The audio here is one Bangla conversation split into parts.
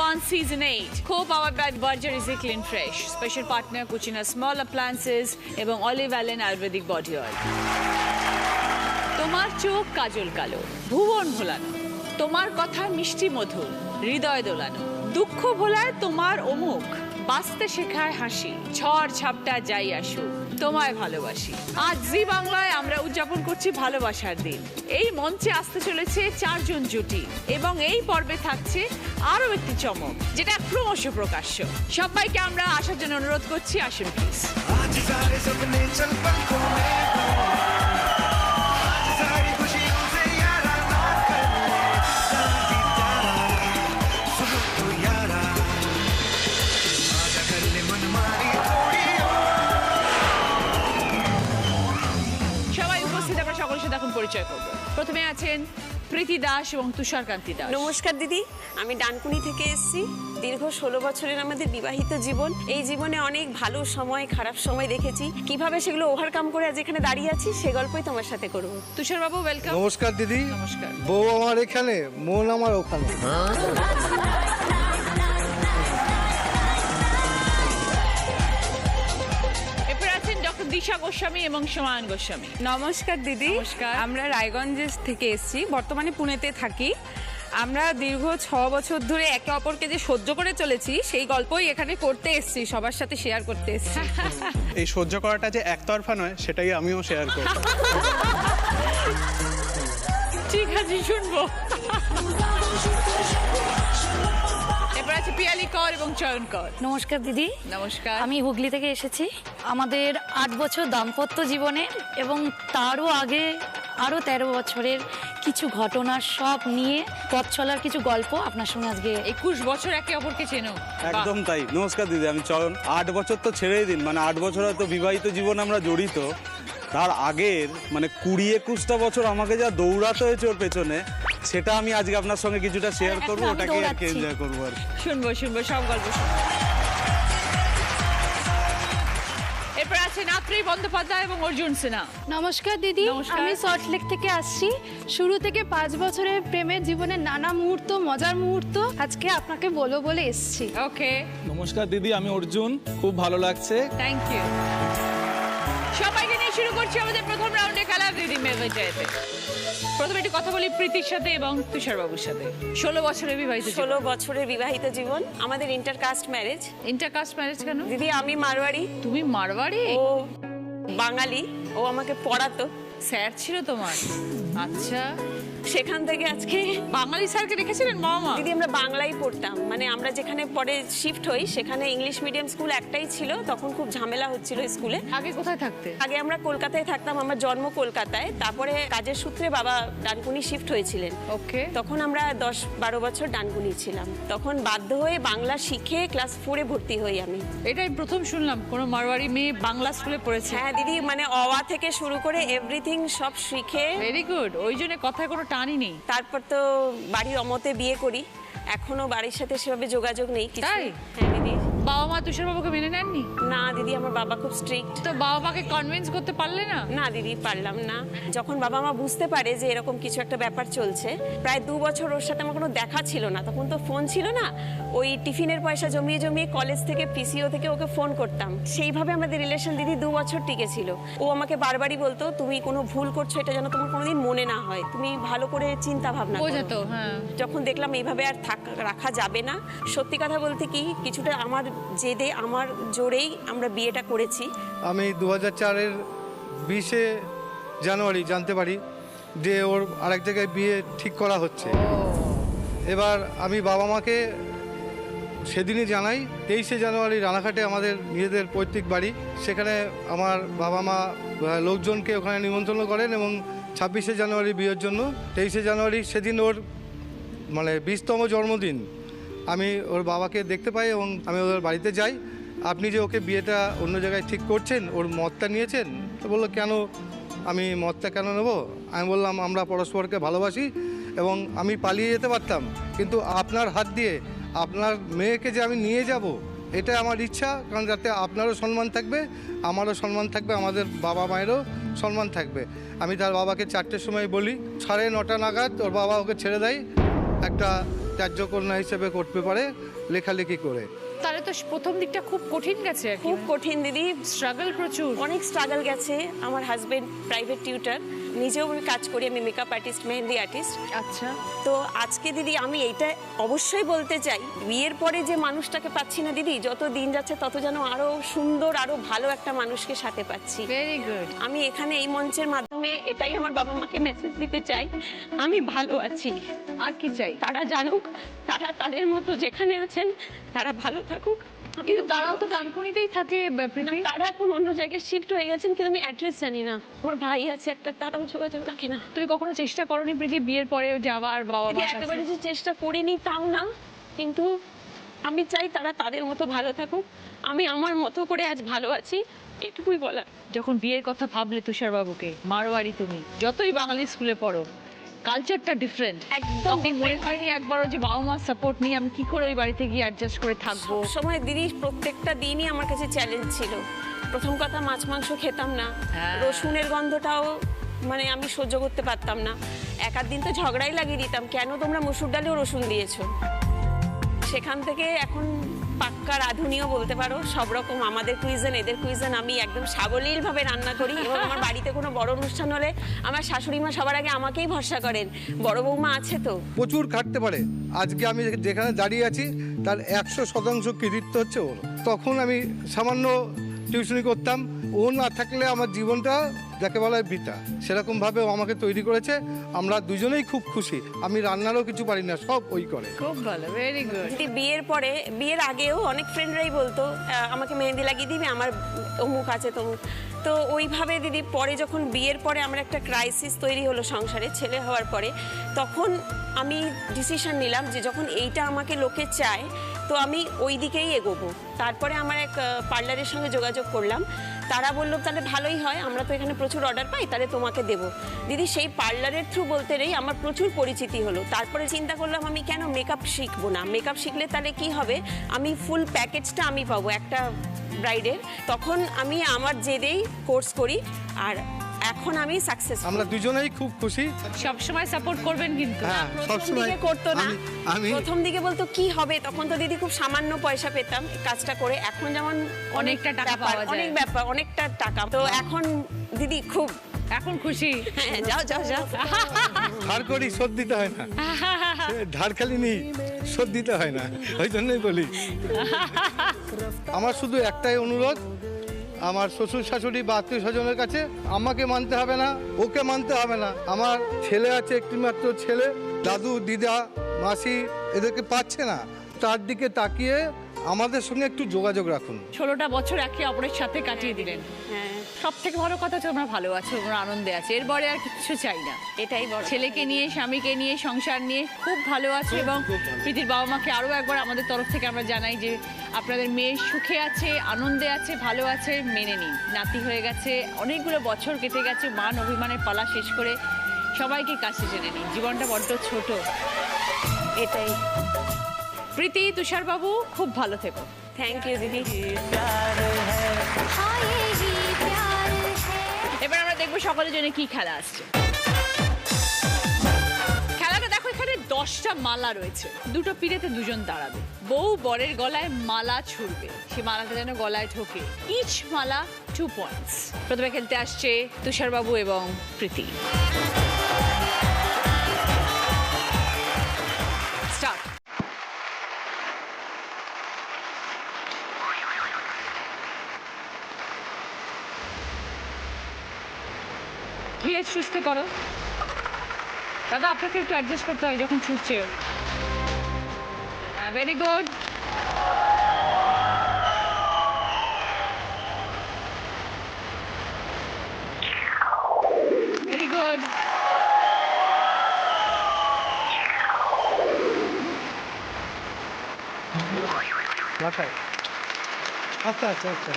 Advance Season 8, co-powered by Berger Easy Clean Fresh, special partner Cucina Small Appliances এবং Olive Allen Ayurvedic Body Oil. তোমার চোখ কাজল কালো, ভুবন ভোলানো, তোমার কথা মিষ্টি মধুর, হৃদয় দোলানো, দুঃখ ভোলায় তোমার অমুখ, বাঁচতে শেখায় হাসি, ঝড় ঝাপটা যাই আসুক, তোমায় ভালোবাসি। আজ জি বাংলায় আমরা উদযাপন করছি ভালোবাসার দিন। এই মঞ্চে আসতে চলেছে 4 জন জুটি এবং এই পর্বে থাকছে আরো একটি চমক, যেটা ক্রমশ প্রকাশ্য। সবাইকে আমরা আসার জন্য অনুরোধ করছি, আসুন প্লিজ। পরিচয় করব। প্রথমে আছেন প্রীতি দাস এবং তুষারকান্তি দাস। নমস্কার দিদি, আমি ডানকুনি থেকে এসেছি। দীর্ঘ 16 বছরের আমাদের বিবাহিত জীবন। এই জীবনে অনেক ভালো সময়, খারাপ সময় দেখেছি। কিভাবে সেগুলো ওভারকাম করে আজ এখানে দাঁড়িয়ে আছি, সে গল্পই তোমার সাথে করব। তুষার বাবু, ওয়েলকাম। নমস্কার দিদি। নমস্কার। বউ আমার এখানে, মন আমার ওখানে। দিশা গোস্বামী এবং সমান গোস্বামী। নমস্কার দিদি। নমস্কার। আমরা রায়গঞ্জ থেকে এসেছি, বর্তমানে পুনেতে থাকি। আমরা দীর্ঘ 6 বছর ধরে একে অপরকে যে সহ্য করে চলেছি, সেই গল্পই এখানে করতে এসেছি, সবার সাথে শেয়ার করতে এসেছি। এই সহ্য করাটা যে একতরফা নয়, সেটাই আমিও শেয়ার করব। ঠিক আছে, শুনবো। এরপর আছে পিয়ালি কর এবং চয়ন কর। নমস্কার দিদি। নমস্কার। আমি হুগলি থেকে এসেছি। আমাদের 8 বছর দাম্পত্য জীবনে এবং তারও আগে আরো 13 বছরের কিছু ঘটনা সব নিয়ে পথ চলার কিছু গল্প আপনার সঙ্গে আজকে। 21 বছর একে অপরকে চেনো। একদম তাই। নমস্কার দিদি, আমি চয়ন। 8 বছর তো ছেড়েই দিন, মানে 8 বছর হয়তো বিবাহিত জীবন আমরা জড়িত। তার আগের মানে 20-21টা বছর আমাকে যা দৌড়াতে হয়েছে ওর পেছনে, সেটা আমি আজকে আপনার সঙ্গে কিছুটা শেয়ার করবো, ওটাকে আর কি এনজয় করবো আর। শুনবো সব গল্প শুনবো। এরপর আছে নাত্রী বন্দ্যোপাধ্যায় এবং অর্জুন সিনহা। নমস্কার দিদি। নমস্কার। আমি সল্টলেক থেকে আসছি। শুরু থেকে 5 বছরের প্রেমের জীবনের নানা মুহূর্ত, মজার মুহূর্ত আজকে আপনাকে বলবো বলে এসেছি। ওকে। নমস্কার দিদি, আমি অর্জুন। খুব ভালো লাগছে। Thank you. সবাইকে নিয়ে শুরু করছি আমাদের প্রথম রাউন্ডে খেলা দিদি মেয়ে চাইতে। প্রথমে একটু কথা বলি প্রীতির সাথে এবং তুষার বাবুর সাথে। 16 বছরের বিবাহিত জীবন। 16 বছরের বিবাহিত জীবন। আমাদের ইন্টারকাস্ট ম্যারেজ। ইন্টারকাস্ট ম্যারেজ কেন? দিদি আমি মারওয়াড়ি, তুমি মারওয়াড়ি? ও বাঙালি। ও আমাকে পড়াতো। স্যার ছিল তোমার? আচ্ছা, সেখান থেকে আজকে বাঙালি স্যারকে রেখেছিলেন মামা? দিদি আমরা বাংলাই পড়তাম, মানে আমরা যেখানে পরে শিফট হই সেখানে ইংলিশ মিডিয়াম স্কুল একটাই ছিল, তখন খুব ঝামেলা হচ্ছিল স্কুলে। আগে কোথায় থাকতে? আগে আমরা কলকাতায় থাকতাম, আমার জন্ম কলকাতায়। তারপরে কাজের সূত্রে বাবা ডানকুনি শিফট হয়েছিলেন। ওকে। তখন আমরা 10-12 বছর ডানকুনি ছিলাম। তখন বাধ্য হয়ে বাংলা শিখে ক্লাস 4-এ ভর্তি হই আমি। এটাই প্রথম শুনলাম কোনো মারওয়াড়ি মেয়ে বাংলা স্কুলে পড়েছে। হ্যাঁ দিদি, মানে অওয়া থেকে শুরু করে এভরিথিং সব শিখে। Very good. ওই জন্য কথায় কোনো টানই নেই। তারপর তো বাড়ির অমতে বিয়ে করি। এখনো বাড়ির সাথে সেভাবে যোগাযোগ নেই কিছু। তাই? হ্যাঁ দিদি। বাবা মা তুষার বাবুকে মেনে নেননি? না দিদি, আমার বাবা খুব স্ট্রিক্ট। তো বাবা মাকে কনভিন্স করতে পারলে না? না দিদি, পারলাম না। যখন বাবা মা বুঝতে পারে যে এরকম কিছু একটা ব্যাপার চলছে, প্রায় 2 বছর ওর সাথে আমার কোনো দেখা ছিল না। তখন তো ফোন ছিল না। ওই টিফিনের পয়সা জমিয়ে জমিয়ে কলেজ থেকে পিসিও থেকে ওকে ফোন করতাম। সেইভাবে আমাদের রিলেশন দিদি 2 বছর টিকে ছিল। ও আমাকে বারবারই বলতো, তুমি কোনো ভুল করছো, এটা যেন তোমার কোনোদিন মনে না হয়, তুমি ভালো করে চিন্তা ভাবনা করো। বোঝাতো। হ্যাঁ। যখন দেখলাম এইভাবে আর রাখা যাবে না, সত্যি কথা বলতে কি কিছুটা আমার জেদে, আমার জোরেই আমরা বিয়েটা করেছি। আমি 2004-এর 20শে জানুয়ারি জানতে পারি যে ওর আরেক জায়গায় বিয়ে ঠিক করা হচ্ছে। এবার আমি বাবা মাকে সেদিনই জানাই। 23শে জানুয়ারি রানাঘাটে আমাদের নিজেদের পৈতৃক বাড়ি, সেখানে আমার বাবা মা লোকজনকে ওখানে নিমন্ত্রণ করেন এবং 26শে জানুয়ারি বিয়ের জন্য। 23শে জানুয়ারি সেদিন ওর মানে 20তম জন্মদিন। আমি ওর বাবাকে দেখতে পাই এবং আমি ওদের বাড়িতে যাই। আপনি যে ওকে বিয়েটা অন্য জায়গায় ঠিক করছেন, ওর মতটা নিয়েছেন? তো বললো, কেন? আমি মতটা কেন নেব? আমি বললাম, আমরা পরস্পরকে ভালোবাসি এবং আমি পালিয়ে যেতে পারতাম, কিন্তু আপনার হাত দিয়ে আপনার মেয়েকে যে আমি নিয়ে যাব, এটা আমার ইচ্ছা। কারণ যাতে আপনারও সম্মান থাকবে, আমারও সম্মান থাকবে, আমাদের বাবা মায়েরও সম্মান থাকবে। আমি তার বাবাকে 4টের সময় বলি, 9:30 নাগাদ ওর বাবা ওকে ছেড়ে দেয়। একটা ত্যায্য কন্যা হিসেবে কোর্ট পেপারে লেখালেখি করে। তাহলে তো প্রথম দিকটা খুব কঠিন গেছে, খুব কঠিন দিদি, স্ট্রাগল প্রচুর। অনেক স্ট্রাগল গেছে। আমার হাজবেন্ড প্রাইভেট টিউটার, নিজেও আমি কাজ করি, আমি মেকআপ আর্টিস্ট, মেহেন্দি আর্টিস্ট। আচ্ছা, তো আজকে দিদি আমি এইটা অবশ্যই বলতে চাই, বিয়ের পরে যে মানুষটাকে পাচ্ছি না দিদি, যত দিন যাচ্ছে তত যেন আরো সুন্দর, আরো ভালো একটা মানুষকে সাথে পাচ্ছি। Very good. আমি এখানে এই মঞ্চের মাধ্যমে এটাই আমার বাবা মাকে মেসেজ দিতে চাই, আমি ভালো আছি। আর কি চাই? তারা জানুক, তারা তাদের মতো যেখানে আছেন তারা ভালো থাকুক। কিন্তু তারাও তো ডানকুনিতেই থাকে পৃথিবী। তারা এখন অন্য জায়গায় শিফট হয়ে গেছেন, কিন্তু আমি অ্যাড্রেস জানি না। আমার ভাই আছে একটা, তারাও যোগাযোগ রাখে না। তুমি কখনো চেষ্টা করোনি পৃথিবী বিয়ের পরে যাওয়ার বাবা মা? একেবারে যে চেষ্টা করিনি তাও না, কিন্তু আমি চাই তারা তাদের মতো ভালো থাকুক, আমি আমার মতো করে আজ ভালো আছি, এটুকুই বলা। যখন বিয়ের কথা ভাবলে তুষার বাবুকে, মারোয়ারি তুমি, যতই বাঙালি স্কুলে পড়ো, কালচারটা ডিফারেন্ট একদম তখন মনে হয়নি একবারও যে বাবা মা সাপোর্ট নিয়ে আমি কি করে ওই বাড়িতে গিয়ে অ্যাডজাস্ট করে থাকবো? সময় দিদি প্রত্যেকটা দিনই আমার কাছে চ্যালেঞ্জ ছিল। প্রথম কথা, মাছ মাংস খেতাম না, রসুনের গন্ধটাও মানে আমি সহ্য করতে পারতাম না। এক আধ দিন তো ঝগড়াই লাগিয়ে দিতাম, কেন তোমরা মসুর ডালেও রসুন দিয়েছো। সেখান থেকে এখন পাক্কা রাঁধুনিও বলতে পারো, সব রকম আমাদের কুইজেন এদের কুইজেন আমি একদম সাবলীলভাবে রান্না করি। এবং আমার বাড়িতে কোনো বড় অনুষ্ঠান হলে আমার শাশুড়ি মা সবার আগে আমাকেই ভরসা করেন, বড় বৌমা আছে তো। প্রচুর খাটতে পারে। আজকে আমি যেখানে দাঁড়িয়ে আছি তার 100% কৃতিত্ব হচ্ছে ওর। তখন আমি সামান্য টিউশনি করতাম, ও না থাকলে আমার জীবনটা যাকে বলা হয় বৃথা। সেরকমভাবে ও আমাকে তৈরি করেছে। আমরা দুজনেই খুব খুশি। আমি রান্নারও কিছু পারি না, সব ওই করে। খুব ভালো, ভেরি গুড। যদি বিয়ের পরে, বিয়ের আগেও অনেক ফ্রেন্ডরাই বলতো আমাকে মেহেন্দি লাগিয়ে দিবি, আমার অমুক আছে তমুক। তো ওইভাবে দিদি পরে যখন বিয়ের পরে আমার একটা ক্রাইসিস তৈরি হলো সংসারে, ছেলে হওয়ার পরে, তখন আমি ডিসিশন নিলাম যে যখন এইটা আমাকে লোকে চায় তো আমি ওই দিকেই এগোবো। তারপরে আমার এক পার্লারের সঙ্গে যোগাযোগ করলাম, তারা বললো তাহলে ভালোই হয়, আমরা তো এখানে প্রচুর অর্ডার পাই, তাহলে তোমাকে দেবো। দিদি সেই পার্লারের থ্রু বলতে নেই আমার প্রচুর পরিচিতি হলো। তারপরে চিন্তা করলাম আমি কেন মেকআপ শিখবো না, মেকআপ শিখলে তাহলে কি হবে, আমি ফুল প্যাকেজটা আমি পাবো একটা ব্রাইডের। তখন আমি আমার জেদেই কোর্স করি, আর এখন আমি সাকসেস। আমরা দুজনেই খুব খুশি। সব সময় সাপোর্ট করবেন কিন্তু? হ্যাঁ, প্রথম দিকে করতো না, প্রথম দিকে বলতো কি হবে, তখন তো দিদি খুব সামান্য পয়সা পেতাম কাজটা করে। এখন যেমন অনেকটা টাকা পাওয়া যায়, অনেক ব্যাপার, অনেকটা টাকা। তো এখন দিদি খুব এখন খুশি। হ্যাঁ, যাও যাও যাও। ধার করি, শোধ দিতে হয় না। ধার খালি নেই, শোধ দিতে হয় না, ওই জন্যই বলি। আমার শুধু একটাই অনুরোধ, আমার শ্বশুর শাশুড়ি বা আত্মীয় স্বজনের কাছে আমাকে মানতে হবে না, ওকে মানতে হবে না। আমার ছেলে আছে, একটি মাত্র ছেলে, দাদু দিদা মাসি এদেরকে পাচ্ছে না, তার দিকে তাকিয়ে আমাদের সঙ্গে একটু যোগাযোগ রাখুন। 16টা বছর একে অপরের সাথে কাটিয়ে দিলেন। হ্যাঁ, সব থেকে বড় কথা তোমরা ভালো আছো, তোমরা আনন্দে আছো, এরপরে আর কিছু চাই না। এটাই বড়। ছেলেকে নিয়ে, স্বামীকে নিয়ে, সংসার নিয়ে খুব ভালো আছে। এবং প্রীতির বাবা মাকে আরও একবার আমাদের তরফ থেকে আমরা জানাই যে আপনাদের মেয়ে সুখে আছে, আনন্দে আছে, ভালো আছে, মেনে নিন। নাতি হয়ে গেছে, অনেকগুলো বছর কেটে গেছে, মান অভিমানের পালা শেষ করে সবাইকে কাছে টেনে নিন। জীবনটা বড্ড ছোট। এটাই। প্রীতি, তুষার বাবু খুব ভালো থেকো। থ্যাংক ইউ দিদি। এবার আমরা দেখবো সকলের জন্য কি খেলা আসছে। খেলাটা দেখো, এখানে 10টা মালা রয়েছে, দুটো পিড়েতে দুজন দাঁড়াবে, বউ বরের গলায় মালা ছুড়বে, সে মালাটা যেন গলায় ঢোকে। ইচ মালা 2 পয়েন্টস। প্রথমে খেলতে আসছে তুষার বাবু এবং প্রীতি। স্টার্ট। ধীরে সুস্থে করো দাদা, আপনাকে একটু অ্যাডজাস্ট করতে হয় যখন ছুটছে। Very good. Very good. মাথায় আচ্ছা আচ্ছা আচ্ছা,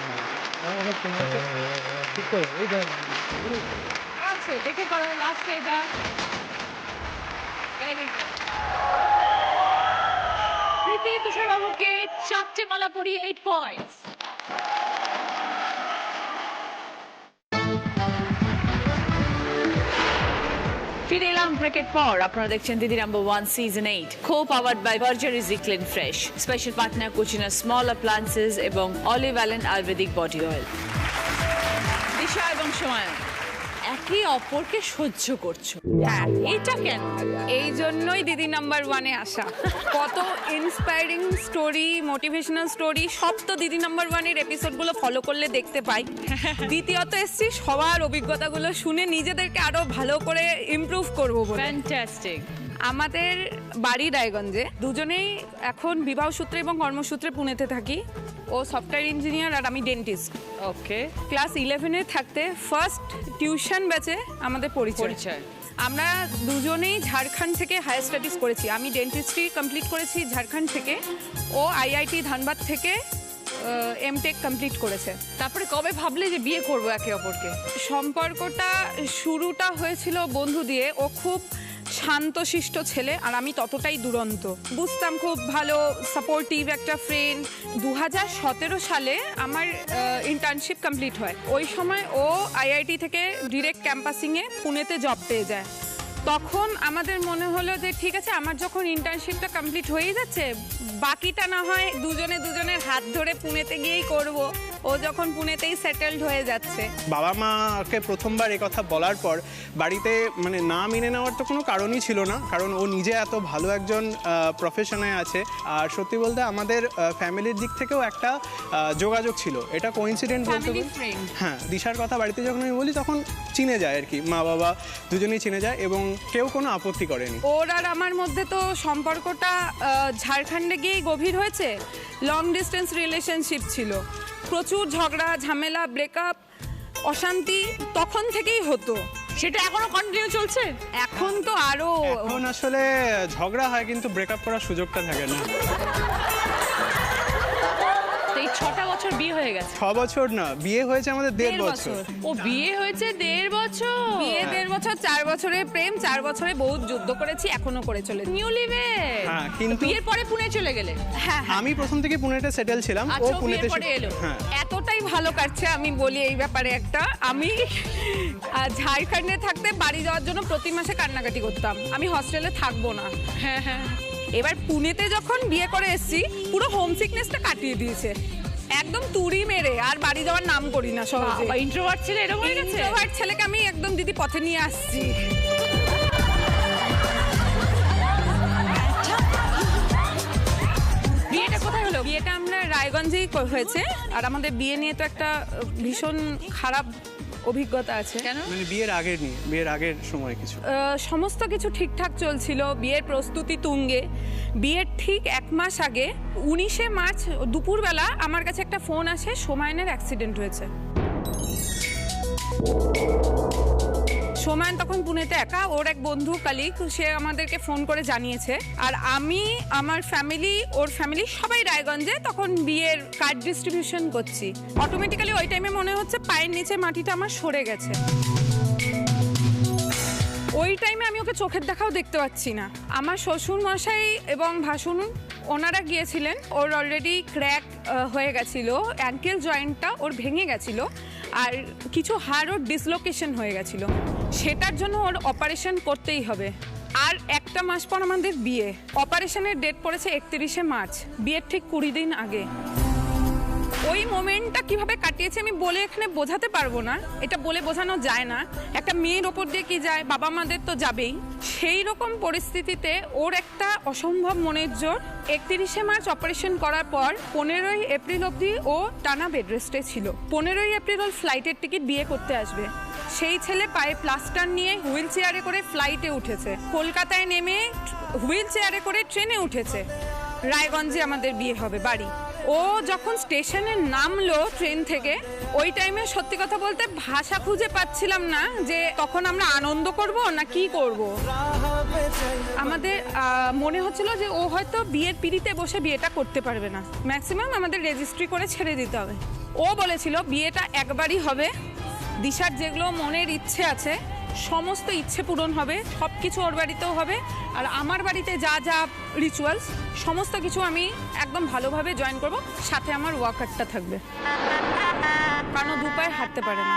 অনেক ঠিক করে এই আছে, দেখে করো লাস্টে এটা। Very good. প্রীতি তুষার বাবুকে 4টে মালা পরিয়ে 8 পয়েন্টস। ফিরে এলাম ব্রেকের পর। আপনারা দেখছেন Didi number 1 season 8, co-powered by Berger easy clean fresh, special partner Kutchina small appliances এবং olive Allen ayurvedic body oil. Disha এবং সময় একে অপরকে সহ্য করছো, হ্যাঁ, এটা কেন? এই জন্যই দিদি নাম্বার 1-এ আসা। কত ইন্সপায়ারিং স্টোরি, মোটিভেশনাল স্টোরি সব তো দিদি নাম্বার 1-এর এপিসোডগুলো ফলো করলে দেখতে পাই। দ্বিতীয়ত এসছি সবার অভিজ্ঞতাগুলো শুনে নিজেদেরকে আরো ভালো করে ইমপ্রুভ করবো বলে। ফ্যান্টাস্টিক। আমাদের বাড়ি রায়গঞ্জে, দুজনেই এখন বিবাহ সূত্রে এবং কর্মসূত্রে পুনেতে থাকি। ও সফটওয়্যার ইঞ্জিনিয়ার আর আমি ডেন্টিস্ট। ওকে। ক্লাস 11-এ থাকতে ফার্স্ট টিউশন ব্যাচে আমাদের পরিচয়। আমরা দুজনেই ঝাড়খণ্ড থেকে হায়ার স্টাডিজ করেছি। আমি ডেন্টিস্ট্রি কমপ্লিট করেছি ঝাড়খণ্ড থেকে, ও আইআইটি ধানবাদ থেকে এমটেক কমপ্লিট করেছে। তারপরে কবে ভাবলে যে বিয়ে করবো একে অপরকে? সম্পর্কটা শুরুটা হয়েছিল বন্ধু দিয়ে। ও খুব শান্তশিষ্ট ছেলে আর আমি ততটাই দুরন্ত। বুঝতাম খুব ভালো সাপোর্টিভ একটা ফ্রেন্ড। 2017 সালে আমার ইন্টার্নশিপ কমপ্লিট হয়। ওই সময় ও আইআইটি থেকে ডিরেক্ট ক্যাম্পাসিংয়ে পুনেতে জব পেয়ে যায়। তখন আমাদের মনে হলো যে ঠিক আছে, আমার যখন ইন্টার্নশিপটা কমপ্লিট হয়ে যাচ্ছে, বাকিটা না হয় দুজনের হাত ধরে পুনেতে গিয়েই করব। ও যখন পুনেতেই সেটেলড হয়ে যাচ্ছে। বাবা মাকে প্রথমবার এই কথা বলার পর বাড়িতে মানে না মেনে নেওয়ার তো কোনো কারণই ছিল না, কারণ ও নিজে এত ভালো একজন প্রফেশনে আছে। আর সত্যি বলতে আমাদের ফ্যামিলির দিক থেকেও একটা যোগাযোগ ছিল। এটা কোইন্সিডেন্ট বলতে পারি। হ্যাঁ, দিশার কথা বাড়িতে যখন আমি বলি তখন চিনে যায় আর কি, মা বাবা দুজনেই চিনে যায় এবং কেউ কোনো আপত্তি করেনি। ওর আর আমার মধ্যে তো সম্পর্কটা ঝাড়খণ্ডে গিয়েই গভীর হয়েছে। লং ডিস্টেন্স রিলেশনশিপ ছিল, প্রচুর ঝগড়া ঝামেলা, ব্রেকআপ, অশান্তি তখন থেকেই হতো। সেটা এখনো কন্টিনিউ চলছে? এখন তো আরো। এখন আসলে ঝগড়া হয় কিন্তু ব্রেকআপ করার সুযোগটা থাকে না। এই 6টা বছর বিয়ে হয়ে গেছে? 6 বছর না, বিয়ে হয়েছে আমাদের 1.5 বছর। ও বিয়ে হয়েছে 1.5 বছর? বিয়ে 1.5 বছর, 4 বছরের প্রেম, 4 বছরে বহুত যুদ্ধ করেছি, এখনো করে চলেছি। নিউ লিভে? হ্যাঁ, কিন্তু বিয়ের পরে পুনে চলে গেলে? হ্যাঁ, আমি প্রথম থেকে পুনেতে সেটেল ছিলাম, ও আচ্ছা, পুনেতে বিয়ের পরে এলো। হ্যাঁ, এতটাই ভালো কাটছে। আমি বলি এই ব্যাপারে একটা, আমি ঝাড়খণ্ডে থাকতে বাড়ি যাওয়ার জন্য প্রতি মাসে কান্নাকাটি করতাম, আমি হস্টেলে থাকবো না। হ্যাঁ হ্যাঁ। এবার পুনেতে যখন বিয়ে করে এসেছি, পুরো হোম সিকনেসটা কাটিয়ে দিয়েছে একদম তুড়ি মেরে। আর বাড়ি যাওয়ার নাম করি না সহজে। ইন্ট্রোভার্ট ছেলে এরকম হয়ে গেছে? ইন্ট্রোভার্ট ছেলেকে আমি একদম দিদি পথে নিয়ে আসছি। বিয়েটা কোথায় হলো? বিয়েটা আমরা রায়গঞ্জেই হয়েছে। আর আমাদের বিয়ে নিয়ে তো একটা ভীষণ খারাপ অভিজ্ঞতা আছে। কেন? মানে বিয়ের আগের সময় কিছু সমস্ত কিছু ঠিকঠাক চলছিল, বিয়ের প্রস্তুতি তুঙ্গে। বিয়ের ঠিক 1 মাস আগে 19শে মার্চ দুপুরবেলা আমার কাছে একটা ফোন আসে, সোমায়নের অ্যাক্সিডেন্ট হয়েছে। সোমায়ন তখন পুনেতে একা, ওর এক বন্ধু কালিগ সে আমাদেরকে ফোন করে জানিয়েছে। আর আমি, আমার ফ্যামিলি, ওর ফ্যামিলি সবাই রায়গঞ্জে তখন বিয়ের কার্ড ডিস্ট্রিবিউশন করছি। অটোমেটিক্যালি ওই টাইমে মনে হচ্ছে পায়ের নিচে মাটিটা আমার সরে গেছে। ওই টাইমে আমি ওকে চোখের দেখাও দেখতে পাচ্ছি না। আমার শ্বশুর মশাই এবং ভাসুন ওনারা গিয়েছিলেন। ওর অলরেডি ক্র্যাক হয়ে গেছিল, অ্যাঙ্কেল জয়েন্টটা ওর ভেঙে গেছিল, আর কিছু হাড় ওর ডিসলোকেশন হয়ে গেছিল। সেটার জন্য ওর অপারেশন করতেই হবে। আর 1 মাস পর আমাদের বিয়ে। অপারেশনের ডেট পড়েছে 31শে মার্চ, বিয়ের ঠিক 20 দিন আগে। ওই মোমেন্টটা কিভাবে কাটিয়েছে আমি বলে এখানে বোঝাতে পারবো না, এটা বলে বোঝানো যায় না। একটা মেয়ের ওপর দিয়ে কি যায়, বাবা মাদের তো যাবেই। সেই রকম পরিস্থিতিতে ওর একটা অসম্ভব মনের জোর। 31শে মার্চ অপারেশন করার পর 15ই এপ্রিল অবধি ও টানা বেড রেস্টে ছিল। 15ই এপ্রিল ওর ফ্লাইটের টিকিট বিয়ে করতে আসবে। সেই ছেলে পায়ে প্লাস্টার নিয়ে হুইল চেয়ারে করে ফ্লাইটে উঠেছে, কলকাতায় নেমে হুইল চেয়ারে করে ট্রেনে উঠেছে। রায়গঞ্জে আমাদের বিয়ে হবে বাড়ি। ও যখন স্টেশনে নামলো ট্রেন থেকে, ওই টাইমে সত্যি কথা বলতে ভাষা খুঁজে পাচ্ছিলাম না যে তখন আমরা আনন্দ করব না কি করব। আমাদের মনে হচ্ছিল যে ও হয়তো বিয়ের পিড়িতে বসে বিয়েটা করতে পারবে না, ম্যাক্সিমাম আমাদের রেজিস্ট্রি করে ছেড়ে দিতে হবে। ও বলেছিল বিয়েটা একবারই হবে, দিশার যেগুলো মনের ইচ্ছে আছে সমস্ত ইচ্ছে পূরণ হবে, সব কিছু ওর বাড়িতেও হবে। আর আমার বাড়িতে যা যা রিচুয়ালস সমস্ত কিছু আমি একদম ভালোভাবে জয়েন করব, সাথে আমার ওয়াকারটা থাকবে, কারণ 2 পায়ে হাঁটতে পারে না।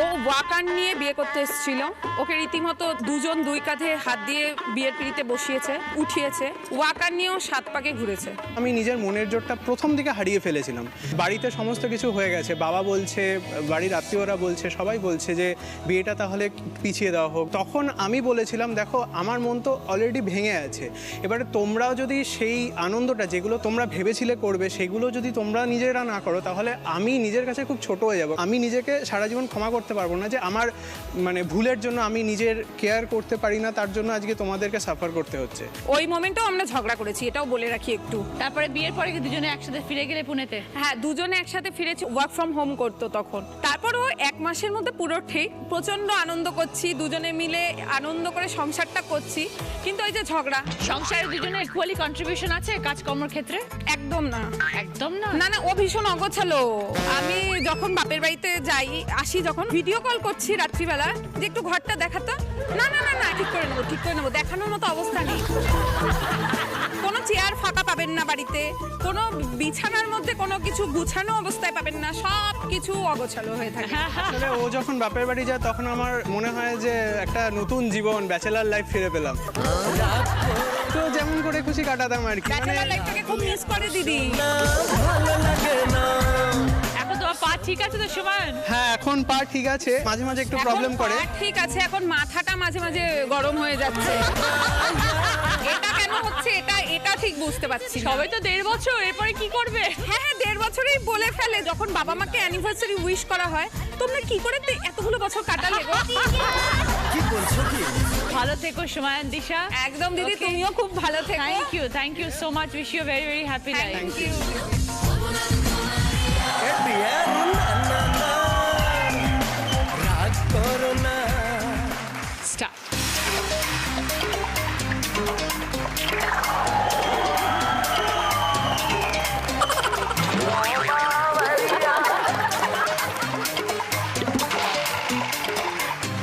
ও ওয়াকার নিয়ে বিয়ে করতে এসেছিল। ওকে রীতিমতো দুজন দুই কাঁধে হাত দিয়ে বিয়ের পিড়িতে বসিয়েছে, উঠিয়েছে। ওয়াকার নিয়েও 7 পাকে ঘুরেছে। আমি নিজের মনের জোরটা প্রথম দিকে হারিয়ে ফেলেছিলাম। বাড়িতে সমস্ত কিছু হয়ে গেছে, বাবা বলছে, বাড়ির আত্মীয়রা বলছে, সবাই বলছে যে বিয়েটা তাহলে পিছিয়ে দেওয়া হোক। তখন আমি বলেছিলাম, দেখো আমার মন তো অলরেডি ভেঙে আছে, এবারে তোমরাও যদি সেই আনন্দটা যেগুলো তোমরা ভেবেছিলে করবে সেগুলো যদি তোমরা নিজেরা না করো, তাহলে আমি নিজের কাছে খুব ছোট হয়ে যাব। আমি নিজেকে সারা জীবন ক্ষমা করতে পারবো না যে আমার মানে ভুলের জন্য আমি নিজের কেয়ার করতে পারি না, তার জন্য আজকে তোমাদেরকে সাফার করতে হচ্ছে। ওই মোমেন্টেও আমরা ঝগড়া করেছি, এটাও বলে রাখি একটু। তারপরে বিয়ের পরে কি দুজনে একসাথে ফিরে গেলে পুনেতে? হ্যাঁ, দুজনে একসাথে ফিরেছি। ওয়ার্ক ফ্রম হোম করতো তখন। তারপরও 1 মাসের মধ্যে পুরো ঠিক, প্রচন্ড আনন্দ করছি, দুজনে মিলে আনন্দ করে সংসারটা করছি। কিন্তু ওই যে ঝগড়া, সংসারে দুজনের ইকুয়ালি কন্ট্রিবিউশন আছে কাজকর্মের ক্ষেত্রে? একদম না। একদম না? না না, ও ভীষণ অগোছালো। আমি যখন বাপের বাড়িতে যাই, আসি যখন, ভিডিও কল করছি রাত্রিবেলা যে একটু ঘরটা দেখাতো, না না না না ঠিক করে নেবো, ঠিক করে নেবো, দেখানোর মতো অবস্থা নেই। কোনো চেয়ার ফাঁকা পাবেন না বাড়িতে, কোনো বিছানার মধ্যে কোনো কিছু গুছানো অবস্থায় পাবেন না, সব কিছু অগোছালো হয়ে থাকে। আসলে ও যখন বাপের বাড়ি যায় তখন আমার মনে হয় যে একটা নতুন জীবন, ব্যাচেলার লাইফ ফিরে পেলাম। তো যেমন করে খুশি কাটাতাম আর কি। ব্যাচেলর লাইফটাকে খুব মিস করে দিদি। এখন তোমার পা ঠিক আছে তো সুমন? হ্যাঁ, এখন পা ঠিক আছে, মাঝে মাঝে একটু প্রবলেম করে। এখন ঠিক আছে, এখন মাথাটা মাঝে মাঝে গরম হয়ে যাচ্ছে। এটা কেন হচ্ছে এটা ঠিক বুঝতে পারছি না। সবাই তো 1.5 বছর, এরপরে কি করবে? হ্যাঁ হ্যাঁ, 1.5 বছরই বলে ফেলে। যখন বাবা মাকে অ্যানিভার্সারি উইশ করা হয়, তোমরা কি করে এতগুলো বছর কাটালে গো? ভালো থেকো সুমন, দিশা। একদম দিদি, Okay. তুমিও খুব ভালো থেকো। Thank you so much. Wish you very very happy life. Thank you. Start.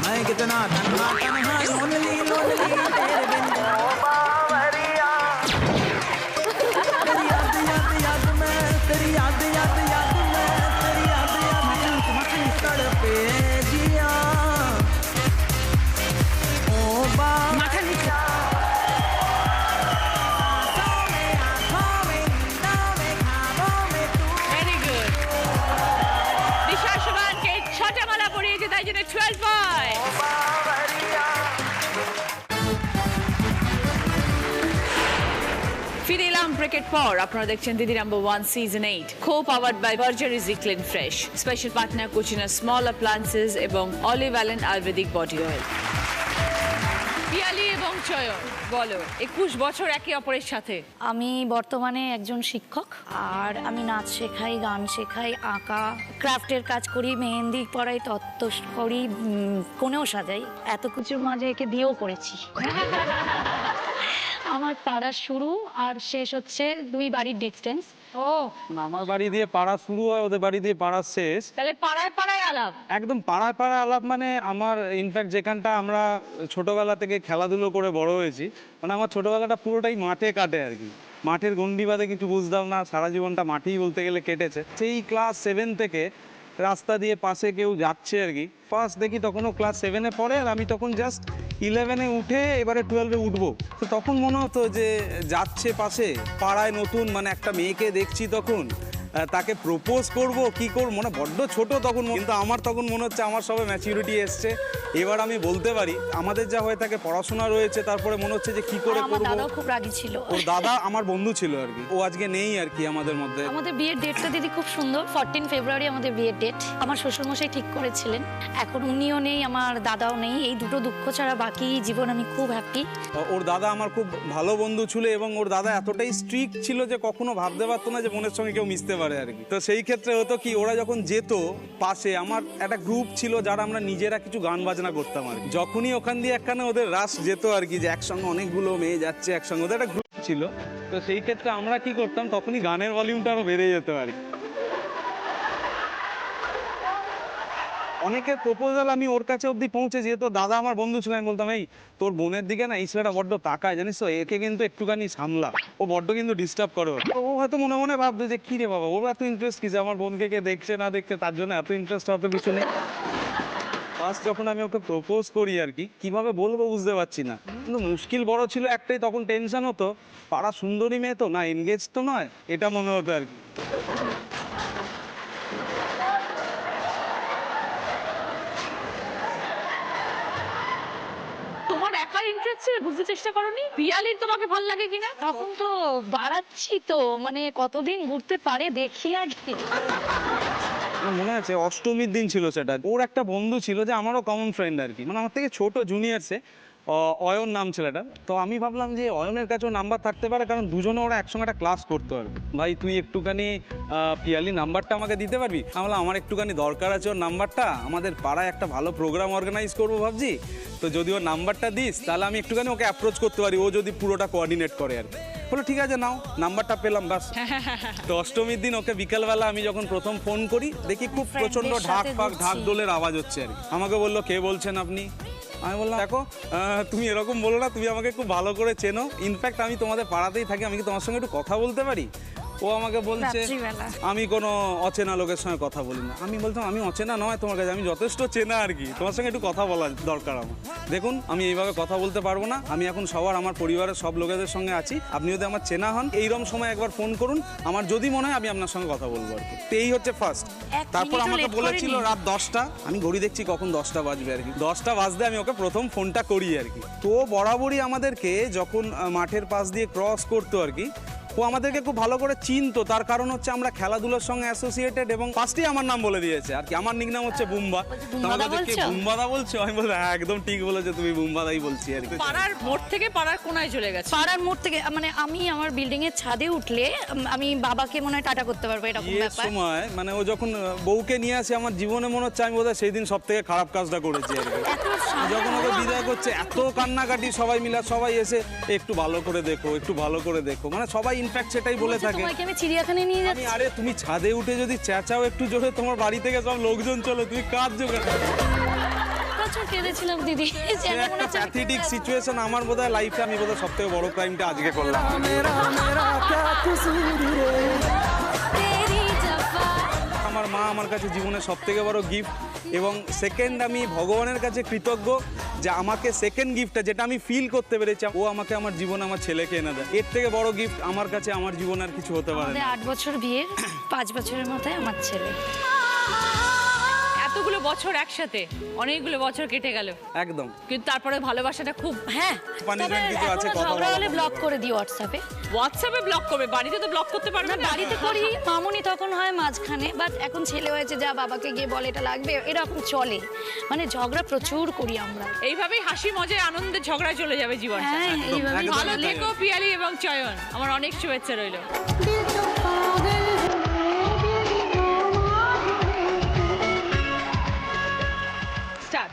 मैं कितना तन्हा तन्हा लोनली लोनली तेरे बिन तेरी याद याद याद मैं तेरी याद याद याद मैं तेरी याद याद याद तड़पे जिया ओ बा মাথা নিচে। Very good. দিশা সুমনকে 6টা মালা পরিয়েছে, তাই জন্য 12 পয়েন্ট। ফিরে এলাম ব্রেকের পর। আপনারা দেখছেন Didi number 1 season 8, co-powered by Berger easy clean fresh, special partner Kutchina small appliances এবং olive Allen ayurvedic body oil. Piyali এবং চয়ন, বলো 21 বছর একে অপরের সাথে। আমি বর্তমানে একজন শিক্ষক, আর আমি নাচ শেখাই, গান শেখাই, আঁকা, ক্রাফটের কাজ করি, মেহেন্দি পড়াই, তত্ত্ব করি, কোণেও সাজাই। এত কিছুর মাঝে একে দিয়েও করেছি। আমার পাড়ার শুরু আর শেষ হচ্ছে 2 বাড়ির ডিস্টেন্স। ও, আমার বাড়ি দিয়ে পাড়া শুরু হয়, ওদের বাড়ি দিয়ে পাড়া শেষ। তাহলে পাড়ায় পাড়ায় আলাপ। একদম পাড়ায় পাড়ায় আলাপ। মানে আমার ইনফ্যাক্ট যেখানটা আমরা ছোটবেলা থেকে খেলাধুলো করে বড় হয়েছি, মানে আমার ছোটবেলাটা পুরোটাই মাঠে কাটে আর কি। মাঠের গন্ডি বাদে কিছু বুঝতাম না, সারা জীবনটা মাঠেই বলতে গেলে কেটেছে। সেই ক্লাস 7 থেকে রাস্তা দিয়ে পাশে কেউ যাচ্ছে আর কি, ফার্স্ট দেখি তখনও ক্লাস 7-এ পড়ে, আর আমি তখন জাস্ট 11-এ উঠে এবারে 12-এ উঠবো। তো তখন মনে হতো যে যাচ্ছে পাশে পাড়ায় নতুন, মানে একটা মেয়েকে দেখছি তখন, তাকে প্রপোজ করব কি করব, মানে বড্ড ছোট তখন, কিন্তু আমার তখন মনে হচ্ছে আমার সবে ম্যাচিউরিটি এসছে, এবার আমি বলতে পারি। আমাদের যা হয়ে থাকে, পড়াশোনা রয়েছে, তারপরে মনে হচ্ছে যে কি করে আমার করব। দাদাও খুব রাগী ছিল। ওর দাদা আমার বন্ধু ছিল আর কি, ও আজকে নেই আর কি আমাদের মধ্যে। আমাদের বিয়ের ডেটটা দিদি খুব সুন্দর, 14 ফেব্রুয়ারি আমাদের বিয়ের ডেট। আমার শ্বশুরমশাই ঠিক করেছিলেন। এখন উনিও নেই, আমার দাদাও নেই। এই দুটো দুঃখ ছাড়া বাকি জীবন আমি খুব হ্যাপি। ওর দাদা আমার খুব ভালো বন্ধু ছিল, এবং ওর দাদা এতটাই স্ট্রিক্ট ছিল যে কখনো ভাবতে পারতো না যে বোনের সঙ্গে কেউ মিশতে পারে আর কি। তো সেই ক্ষেত্রে হতো কি, ওরা যখন যেত পাশে, আমার একটা গ্রুপ ছিল যারা আমরা নিজেরা কিছু গান বাজনা করতাম আর কি। যখনই ওখান দিয়ে একখানে ওদের রাশ যেত আর কি, যে একসঙ্গে অনেকগুলো মেয়ে যাচ্ছে একসঙ্গে, ওদের একটা গ্রুপ ছিল। তো সেই ক্ষেত্রে আমরা কি করতাম, তখনই গানের ভলিউমটা আরো বেড়ে যেত আর কি। অনেকের প্রপোজাল আমি ওর কাছে অবধি পৌঁছে, যেহেতু দাদা আমার বন্ধু ছিল, আমি বলতাম এই তোর বোনের দিকে না এই ছেলেটা বড্ড তাকায়, জানিস তো, একে কিন্তু একটুখানি সামলা, ও বড্ড কিন্তু ডিস্টার্ব করে। ও হয়তো মনে মনে ভাবতো যে কি রে বাবা, ওর এত ইন্টারেস্ট কিসে, আমার বোনকে কে দেখছে না দেখছে তার জন্য এত ইন্টারেস্ট, অত কিছু নেই। ফার্স্ট যখন আমি ওকে প্রপোজ করি আর কি, কিভাবে বলবো বুঝতে পারছি না, কিন্তু মুশকিল বড় ছিল একটাই, তখন টেনশন হতো পাড়া সুন্দরী মেয়ে তো না, এনগেজ তো নয়, এটা মনে হতো আর কি। তোমার একার ইন্টারেস্ট ছিল, বুঝতে চেষ্টা করোনি পিয়ালির তোমাকে ভালো লাগে কিনা? তখন তো বাড়াচ্ছি তো, মানে কতদিন ঘুরতে পারে দেখি আগে। আমার মনে আছে অষ্টমীর দিন ছিল সেটা, ওর একটা বন্ধু ছিল যে আমারও কমন ফ্রেন্ড আর কি, মানে আমার থেকে ছোট জুনিয়রসে, অয়ন নাম ছেলেটা। তো আমি ভাবলাম যে অয়নের কাছেও নাম্বার থাকতে পারে, কারণ দুজনে ওরা একসঙ্গে একটা ক্লাস করতে পারবে। ভাই তুই একটুখানি পিয়ালি নাম্বারটা আমাকে দিতে পারবি? আমি বললাম আমার একটুখানি দরকার আছে ওর নাম্বারটা, আমাদের পাড়ায় একটা ভালো প্রোগ্রাম অর্গানাইজ করবো ভাবছি, তো যদি ওর নাম্বারটা দিস তাহলে আমি একটুখানি ওকে অ্যাপ্রোচ করতে পারি, ও যদি পুরোটা কোঅর্ডিনেট করে আর কি। বলো ঠিক আছে নাও, নাম্বারটা পেলাম বাস। তো অষ্টমীর দিন ওকে বিকেলবেলা আমি যখন প্রথম ফোন করি, দেখি খুব প্রচন্ড ঢাকঢোলের আওয়াজ হচ্ছে আর কি। আমাকে বললো কে বলছেন আপনি? আমি বললাম দেখো তুমি এরকম বলো না, তুমি আমাকে খুব ভালো করে চেনো, ইনফ্যাক্ট আমি তোমাদের পাড়াতেই থাকি, আমি কি তোমার সঙ্গে একটু কথা বলতে পারি? ও আমাকে বলছে আমি কোনো অচেনা লোকের সঙ্গে কথা বলি না। আমি বলতাম আমি অচেনা নয় তোমার কাছে, আমি যথেষ্ট চেনা আর কি, তোমার সঙ্গে একটু কথা বলার দরকার আমার। দেখুন আমি এইভাবে কথা বলতে পারবো না, আমি এখন সবার আমার পরিবারের সব লোকেদের সঙ্গে আছি, আপনি যদি আমার চেনা হন এইরকম সময় একবার ফোন করুন, আমার যদি মনে হয় আমি আপনার সঙ্গে কথা বলবো আর কি। তো এই হচ্ছে ফার্স্ট। তারপর আমাকে বলেছিল রাত 10টা, আমি ঘড়ি দেখছি কখন 10টা বাজবে আর কি, 10টা বাজতে আমি ওকে প্রথম ফোনটা করি আর কি। তো বরাবরই আমাদেরকে যখন মাঠের পাশ দিয়ে ক্রস করতো আর কি, ও আমাদেরকে খুব ভালো করে চিনতো, তার কারণ হচ্ছে আমরা খেলাধুলার সঙ্গে অ্যাসোসিয়েটেড, এবং ফার্স্টেই আমার নাম বলে দিয়েছে আর কি, আমার নিকনাম হচ্ছে বুম্বা। আমাদেরকে বুম্বাদা বলছো? আমি বললাম হ্যাঁ একদম ঠিক বলেছো তুমি, বুম্বাদাই বলছি আর কি। পাড়ার মোড় থেকে পাড়ার কোনায় চলে গেছে। পাড়ার মোড় থেকে মানে আমি আমার বিল্ডিং এর ছাদে উঠলে আমি বাবাকে মনে হয় টাটা করতে পারবো, এরকম এই ব্যাপার। সময় মানে ও যখন বউকে নিয়ে আসে আমার জীবনে মনে হচ্ছে আমি বোধহয় সেই দিন সব থেকে খারাপ কাজটা করেছি আর কি। যখন ওকে বিদায় করছে এত কান্নাকাটি, সবাই মিলে সবাই এসে একটু ভালো করে দেখো, একটু ভালো করে দেখো, মানে সবাই ইনফ্যাক্ট সেটাই বলে থাকে। তোমাকে আমি চিড়িয়াখানায় নিয়ে যাচ্ছি। আরে তুমি ছাদে উঠে যদি চেঁচাও একটু জোরে, তোমার বাড়ি থেকে সব লোকজন চলো, তুমি কাজ জোগাড়। প্রচুর কেঁদেছিলাম দিদি, প্যাথেটিক সিচুয়েশন আমার বোধহয় লাইফে, আমি বোধহয় সব থেকে বড় ক্রাইমটা আজকে করলাম। আমার মা আমার কাছে জীবনের সব থেকে বড় গিফট, এবং সেকেন্ড আমি ভগবানের কাছে কৃতজ্ঞ যে আমাকে সেকেন্ড গিফটটা যেটা আমি ফিল করতে পেরেছি, ও আমাকে আমার জীবনে আমার ছেলেকে এনে দেয়। এর থেকে বড় গিফট আমার কাছে আমার জীবনে আর কিছু হতে পারে না। 8 বছর বিয়ের, 5 বছরের মাথায় আমার ছেলে। এতগুলো বছর একসাথে, অনেকগুলো বছর কেটে গেল একদম, কিন্তু তারপরে ভালোবাসাটা খুব। হ্যাঁ পানিশমেন্ট কিছু আছে, কথা ঝগড়া বলা হলে ব্লক করে দিই হোয়াটসঅ্যাপে। হোয়াটসঅ্যাপে ব্লক করবে, বাড়িতে তো ব্লক করতে পারবে না। বাড়িতে করি, মামুনি তখন হয় মাঝখানে, বাট এখন ছেলে হয়েছে যা বাবাকে গিয়ে বলে এটা লাগবে, এরকম চলে, মানে ঝগড়া প্রচুর করি আমরা। এইভাবেই হাসি মজায় আনন্দে ঝগড়া চলে যাবে জীবন। হ্যাঁ এইভাবে ভালো থেকো পিয়ালি এবং চয়ন, আমার অনেক শুভেচ্ছা রইল। স্টার্ট।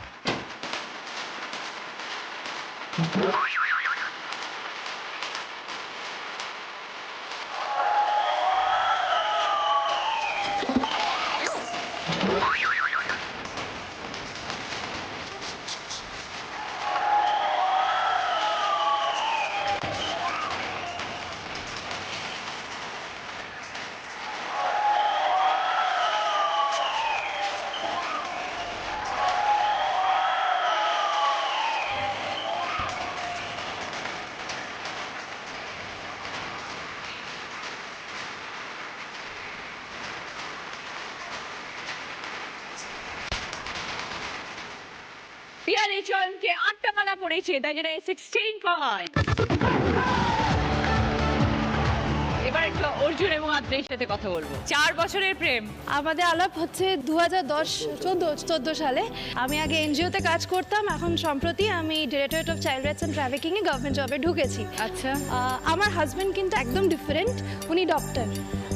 পিয়ালি চয়নকে 8টা মালা পড়েছে, তাই জন্য 16 পয়েন্ট। এবার একটু অর্জুন এবং আদ্রের সাথে কথা বলবো। 4 বছরের প্রেম। আমাদের আলাপ হচ্ছে 2014 সালে। আমি আগে এনজিওতে কাজ করতাম, এখন সম্প্রতি আমি directorate of child rights and ট্রাফিকিংয়ে গভর্নমেন্ট জবে ঢুকেছি। আচ্ছা। আমার হাজব্যান্ড কিন্তু একদম ডিফারেন্ট, উনি ডক্টর,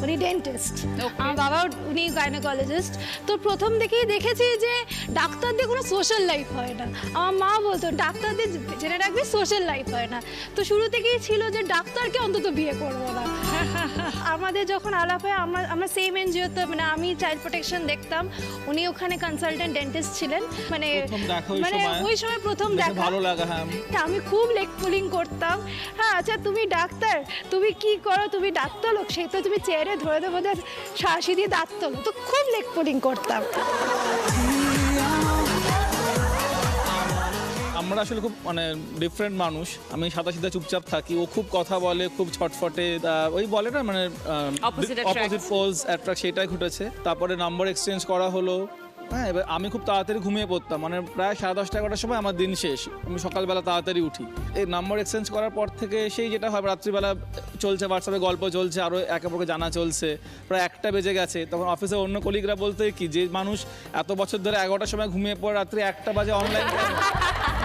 উনি ডেন্টিস্ট, আমার বাবাও উনি গাইনোকোলজিস্ট। তো প্রথম থেকেই দেখেছি যে ডাক্তারদের কোনো সোশ্যাল লাইফ হয় না। আমার মা বলতো ডাক্তারদের জেনে রাখবি সোশ্যাল লাইফ হয় না। তো শুরু থেকেই ছিল যে ডাক্তারকে অন্তত বিয়ে করবো না। আমাদের যখন আলাপ হয় আমরা সেম এনজিওতে, মানে আমি চাইল্ড প্রোটেকশন দেখতাম, উনি ওখানে কনসালটেন্ট ডেন্টিস্ট ছিলেন। মানে ওই সময় প্রথম দেখা, ভালো লাগা। হ্যাঁ আমি খুব লেগ পুলিং করতাম। হ্যাঁ আচ্ছা তুমি ডাক্তার, তুমি কি করো? তুমি দাঁত তোলো? সেই তো তুমি চেয়ারে ধরে দেবো শাঁসি দিয়ে দাঁত তোলো। তো খুব লেগ পুলিং করতাম। আমরা আসলে খুব মানে ডিফারেন্ট মানুষ। আমি সাদা সিধা চুপচাপ থাকি, ও খুব কথা বলে, খুব ছটফটে, ওই বলে না মানে Opposite অপোজিট পোজ অ্যাট্রাক্ট, সেটাই ঘটেছে। তারপরে নাম্বার এক্সচেঞ্জ করা হলো। হ্যাঁ, এবার আমি খুব তাড়াতাড়ি ঘুমিয়ে পড়তাম, মানে প্রায় 10:30 11টার সময় আমার দিন শেষ, আমি সকালবেলা তাড়াতাড়ি উঠি। এই নাম্বার এক্সচেঞ্জ করার পর থেকে সেই যেটা হয় রাত্রিবেলা চলছে, হোয়াটসঅ্যাপে গল্প চলছে, আরও একে অপরকে জানা চলছে, প্রায় 1টা বেজে গেছে। তখন অফিসে অন্য কলিগরা বলতে কি, যে মানুষ এত বছর ধরে 11টার সময় ঘুমিয়ে পড়ে রাত্রি 1টা বাজে অনলাইন,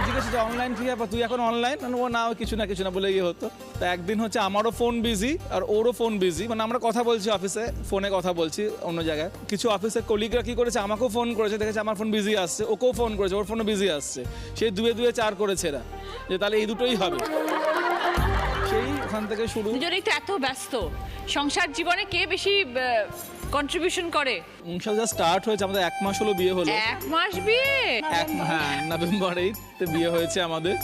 জিজ্ঞেস যে অনলাইন কি ব্যাপার, তুই এখন অনলাইন? ও না, কিছু না বলে গিয়ে হতো। তা একদিন হচ্ছে আমারও ফোন বিজি আর ওরও ফোন বিজি, মানে আমরা কথা বলছি অফিসে, ফোনে কথা বলছি অন্য জায়গায়। কিছু অফিসের কলিগরা কি করেছে, আমাকেও ফোন করেছে, দেখেছে আমার ফোন বিজি আসছে, ওকেও ফোন করেছে, ওর ফোনও বিজি আসছে। সেই 2 4 করেছে এরা, যে তাহলে এই দুটোই হবে। সেই ওখান থেকে শুরু। দুজনেই তো এত ব্যস্ত, সংসার জীবনে কে বেশি কন্ট্রিবিউশন করে? সংসার স্টার্ট হয়েছে আমাদের 1 মাস হলো বিয়ে হলো। 1 মাস বিয়ে? হ্যাঁ, নভেম্বরেই বিয়ে হয়েছে আমাদের।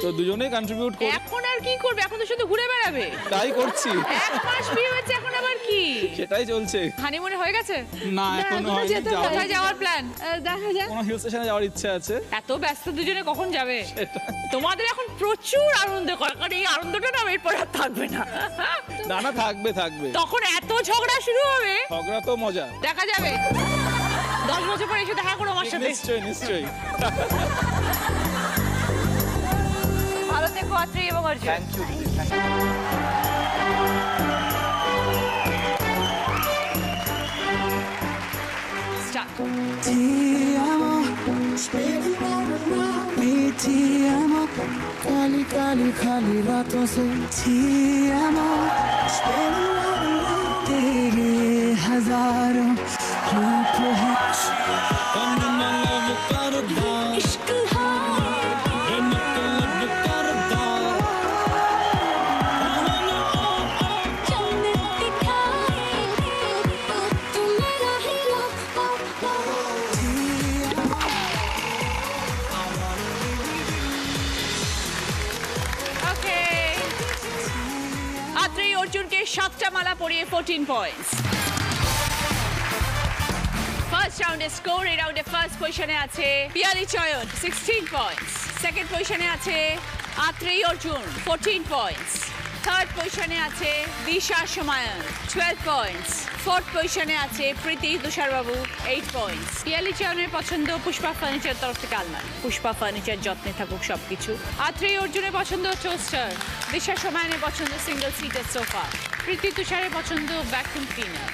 তো দুজনেই কন্ট্রিবিউট করি। এখন আর কি করবে? এখন তো শুধু ঘুরে বেড়াবে। তাই করছি। 1 মাস বিয়ে হয়েছে, এখন আবার কি? সেটাই চলছে। হানিমুনে হয়ে গেছে? না, এখনো হয়নি। কোথায় যাওয়ার প্ল্যান? দেখা যাক। কোনো হিল স্টেশনে যাওয়ার ইচ্ছা আছে। এত ব্যস্ত দুজনে কখন যাবে? তোমাদের এখন প্রচুর আনন্দ করে, কারণ এই আনন্দটা না এরপর আর থাকবে না। না থাকবে। তখন এত ঝগড়া শুরু হবে, ঝগড়া তো মজা। দেখা যাবে 10 বছর পরে এসে দেখা করো আমার সাথে। নিশ্চয়ই। ভালো থেকো আত্রি এবং অর্জুন। থ্যাংক ইউ দিদি। Start. Ti amo, ti amo, खाली रातों से ti amo, तेरे हजारों रूप हैं। इश्क অর্জুনকে 7টা মালা পরিয়ে 14 পয়েন্টস। ফার্স্ট রাউন্ডে স্কোর, এই রাউন্ডে ফার্স্ট পজিশনে আছে পিয়ালি চয়ন 16 পয়েন্টস, সেকেন্ড পজিশনে আছে আত্রেয়ী অর্জুন 14 পয়েন্টস, থার্ড পজিশনে আছে দিশা সুমায়ন 12 পয়েন্টস, ফোর্থ পজিশনে আছে প্রীতি তুষারবাবু 8 পয়েন্টস। পিয়ালি চয়নের পছন্দ পুষ্পা ফার্নিচার তরফ থেকে আলমারি, পুষ্পা ফার্নিচার যত্নে থাকুক সবকিছু। আত্রেয়ী অর্জুনের পছন্দ টোস্টার, দিশা সুমায়নের পছন্দ সিঙ্গেল সিটের সোফা, প্রীতি তুষারের পছন্দ ভ্যাকুম ক্লিনার।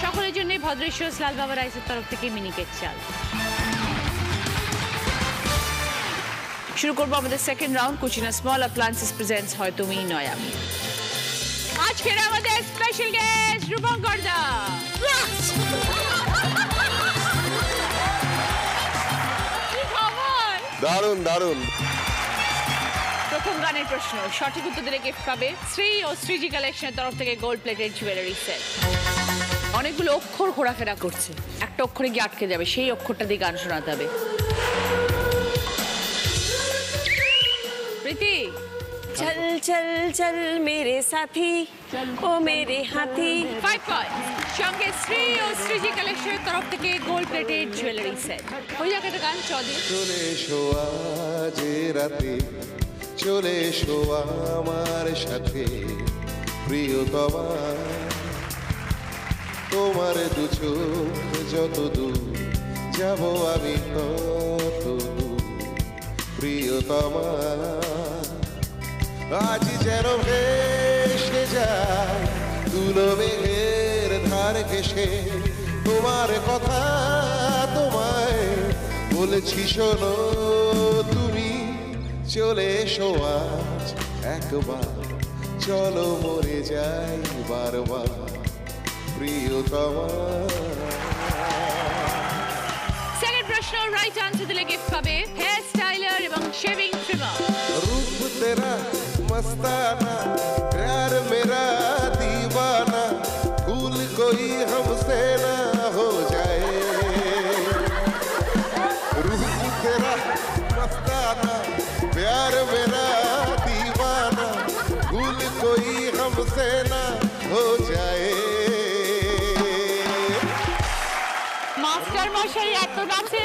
সকলের জন্যই ভদ্রেশ্বর লাল বাবা রাইসের তরফ থেকে মিনি কেক চাল। শুরু করবো আমাদের second round. Kutchina small appliances presents হয় তুমি নয় আমি। আজকের আমাদের স্পেশাল গেস্ট রূপঙ্কর দা। দারুণ। প্রথম গানের প্রশ্ন, সঠিক উত্তর দিলে গিফট পাবে শ্রী ও শ্রীজি কালেকশনের তরফ থেকে গোল্ড প্লেটেড জুয়েলারি সেট। অনেকগুলো অক্ষর ঘোরাফেরা করছে, একটা অক্ষরে গিয়ে আটকে যাবে, সেই অক্ষরটা দিয়ে গান শোনাতে হবে। প্রীতি, चल चल चल मेरे साथी ও মেরে হাতি। 5 পয়েন্টস। সঙ্গে শ্রী ও শ্রীজি কালেকশনের তরফ থেকে গোল্ড প্লেটেড জুয়েলারি সেট। ওই জায়গাটা গান চলে। চলে এসো আজ রাতে, চলে এসো আমার সাথে প্রিয়তমা, তোমার দু চোখ যত দূর যাব আমি তত দূর প্রিয়তমা। আজ যেন ভেসে যায় তুলো মেঘের ধার ঘেসে, তোমার কথা তোমায় বলেছি শোনো তুমি, চলে এসো আজ একবার, চলো মরে যাই বারবার প্রিয়তমা। সেকেন্ড প্রশ্ন, রাইট আনসার দিলে গিফট পাবে হেয়ার স্টাইলার এবং শেভিং ট্রিমার। रूप तेरा मस्ताना, प्यार मेरा दीवाना, भूल कोई हमसे ना हो जाए। रूप तेरा मस्ताना, प्यार मेरा दीवाना, भूल कोई हमसे ना हो जाए। মাস্টার মশাই এত নাচে।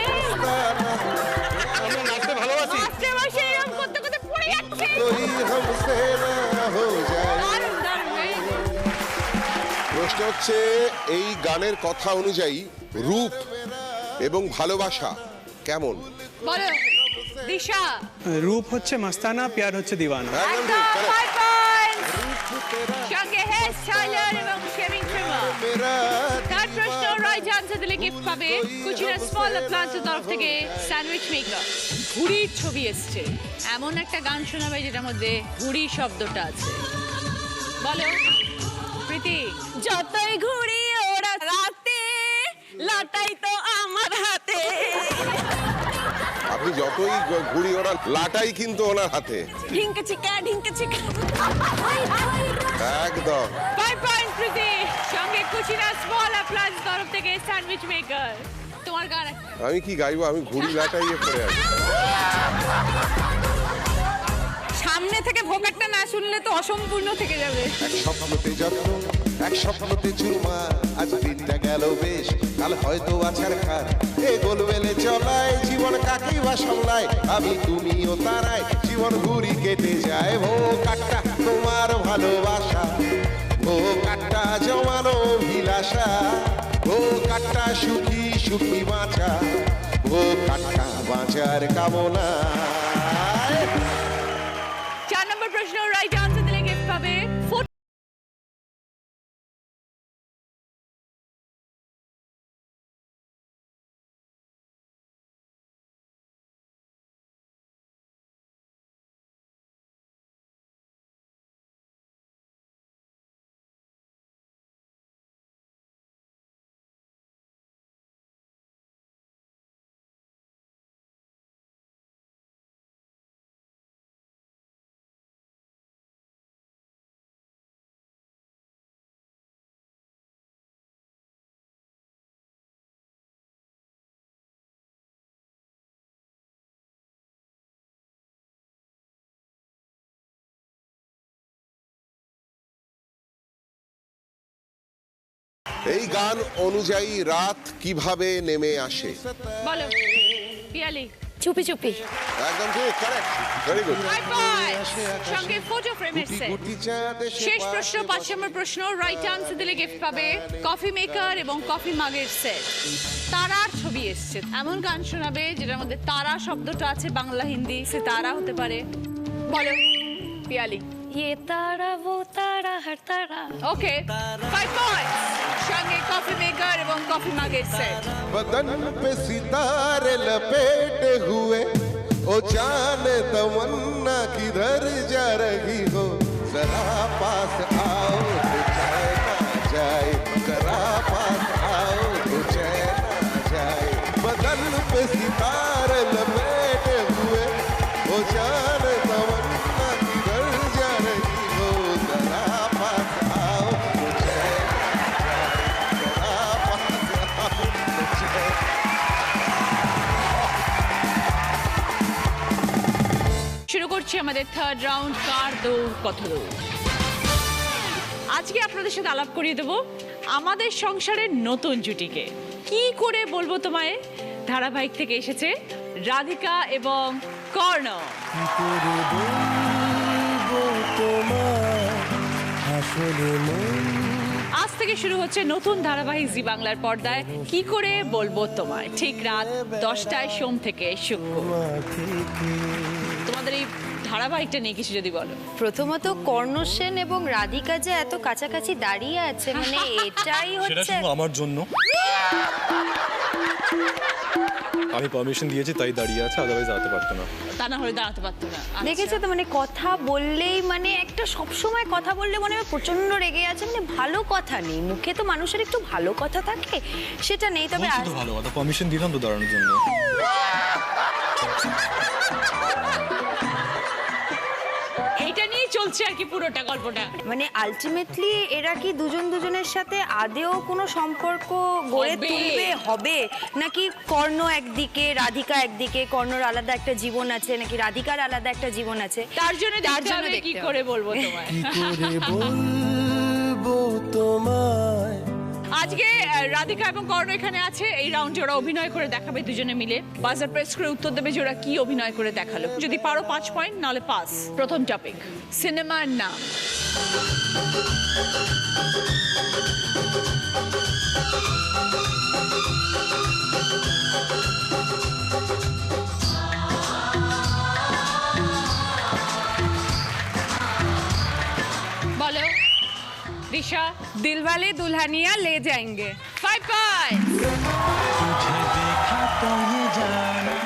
ভালোবাসি। মাস্টারমশাই এরকম করতে করতে পড়ে যাচ্ছে। कोई हमसे ना हो जाए। দারুণ, দারুণ, very good। প্রশ্ন হচ্ছে এই গানের কথা অনুযায়ী রূপ এবং ভালোবাসা কেমন? বলো দিশা। রূপ হচ্ছে মাস্তানা, প্যার হচ্ছে দিওয়ানা। একদম একদম ঠিক, correct। 5 পয়েন্ট। সঙ্গে হেয়ার স্টাইলার এবং শেভিং ট্রিমার। मेरा তার প্রশ্ন রাইট আনসার দিলে গিফট পাবে কুচিনা স্মল অ্যাপ্লায়েন্সের তরফ থেকে স্যান্ডউইচ মেকার। ঘুড়ির ছবি এসছে, এমন একটা গান শোনাবে যেটার মধ্যে ঘুড়ি শব্দটা আছে। বলো প্রীতি। যতই ঘুরি ওরা রাতে, লাটাই তো আমার হাতে। আপনি যতই ঘুড়ি ওড়ান, লাটাই কিন্তু ওনার হাতে। ঢিঙ্কা চিকা ঢিঙ্কা চিকা। একদম 5 পয়েন্ট প্রীতি। সঙ্গে কুচিনা স্মল অ্যাপ্লায়েন্স তরফ থেকে স্যান্ডউইচ মেকার। তোমার গান আমি কি গাইবো? আমি ঘুড়ি লাটাইয়ে পড়ে আছি। সামনে থেকে ভোকারটা না শুনলে তো অসম্পূর্ণ থেকে যাবে। এক স্বপ্নতে যত্ন, এক স্বপ্নতে চুরমা, আজ দিনটা গেল বেশ, কাল হয়তো আছাড় খার। এ গোল বেলে চলায় জীবন কাকেই বা সামলায়, আমি তুমিও তারাই জীবন ঘুরি কেটে যায়। ভো কাটটা তোমার ভালোবাসা, ভো কাটটা জমানো অভিলাষা, ভো কাটটা সুখী সুখী বাঁচা, ভো কাটটা বাঁচার কামনা। 4 নম্বর প্রশ্ন রাইট আনসার দিলে গিফট পাবে এই গান অনুযায়ী রাত কিভাবে নেমে আসে? বলো পিয়ালি। চুপি চুপি। একদম ঠিক, কারেক্ট, ভেরি গুড। 5 পয়েন্ট। সঙ্গে ফটো ফ্রেমের সেট। শেষ প্রশ্ন 5 নম্বর প্রশ্ন রাইট আনসার দিলে গিফট পাবে কফি মেকার এবং কফি মাগের সেট। তারার ছবি এসছে, এমন গান শোনাবে যেটার মধ্যে তারা শব্দটা আছে, বাংলা হিন্দি সে তারা হতে পারে। বলো পিয়ালি। ये तारा वो तारा हर तारा। ওকে 5 পয়েন্ট। সঙ্গে কফি মেকার এবং কফি মাগের সেট। बदन पे सितारे लपेटे हुए, ओ जान तमन्ना किधर जा रही हो, जरा पास आओ तो चैन आ जाए, जरा पास आओ तो चैन आ जाए। बदन पे सितारे लपेटे हुए, ओ जान तमन्ना किधर जा रही हो, जरा पास आओ तो चैन आ जाए, जरा पास आओ तो चैन। শুরু করছি আমাদের থার্ড রাউন্ড, কার দৌড় কত দৌড়। আজকে আপনাদের সাথে আলাপ করিয়ে দেবো আমাদের সংসারের নতুন জুটিকে। কি করে বলবো তোমায় ধারাবাহিক থেকে এসেছে রাধিকা এবং কর্ণ। আজ থেকে শুরু হচ্ছে নতুন ধারাবাহিক জি বাংলার পর্দায় কি করে বলবো তোমায়, ঠিক রাত 10টায় সোম থেকে শুক্র। তোমাদের এই ধারাবাহিকটা নিয়ে কিছু যদি বলো। প্রথমত কর্ণ সেন এবং রাধিকা যে এত কাছাকাছি দাঁড়িয়ে আছে, মানে এটাই হচ্ছে আমার জন্য। আমি পারমিশন দিয়েছি তাই দাঁড়িয়ে আছে, আদারওয়াইজ দাঁড়াতে পারতো না। তা না হলে দাঁড়াতে পারতো না। দেখেছো তো, মানে কথা বললেই, মানে একটা সবসময় কথা বললে মনে হয় প্রচন্ড রেগে আছে, মানে ভালো কথা নেই মুখে। তো মানুষের একটু ভালো কথা থাকে, সেটা নেই। তবে বলছি তো ভালো কথা, পারমিশন দিলাম তো দাঁড়ানোর জন্য। এইটা নিয়ে চলছে আর কি পুরোটা গল্পটা। মানে আলটিমেটলি এরা কি দুজন দুজনের সাথে আদেও কোনো সম্পর্ক গড়ে তুলবে হবে, নাকি কর্ণ একদিকে রাধিকা একদিকে, কর্ণর আলাদা একটা জীবন আছে, নাকি রাধিকার আলাদা একটা জীবন আছে? তার জন্য কি করে বলবো তোমায়। কি করে বলবো তোমায়, আজকে রাধিকা এবং কর্ণ এখানে আছে। এই রাউন্ডে ওরা অভিনয় করে দেখাবে দুজনে মিলে। বাজার প্রেস করে উত্তর দেবে যে ওরা কি অভিনয় করে দেখালো। যদি পারো 5 পয়েন্ট, নাহলে পাস। প্রথম টপিক, সিনেমার নাম। বলো দিশা। দিলওয়ালে দুলহানিয়া লে যাएंगे। 5 পয়েন্ট।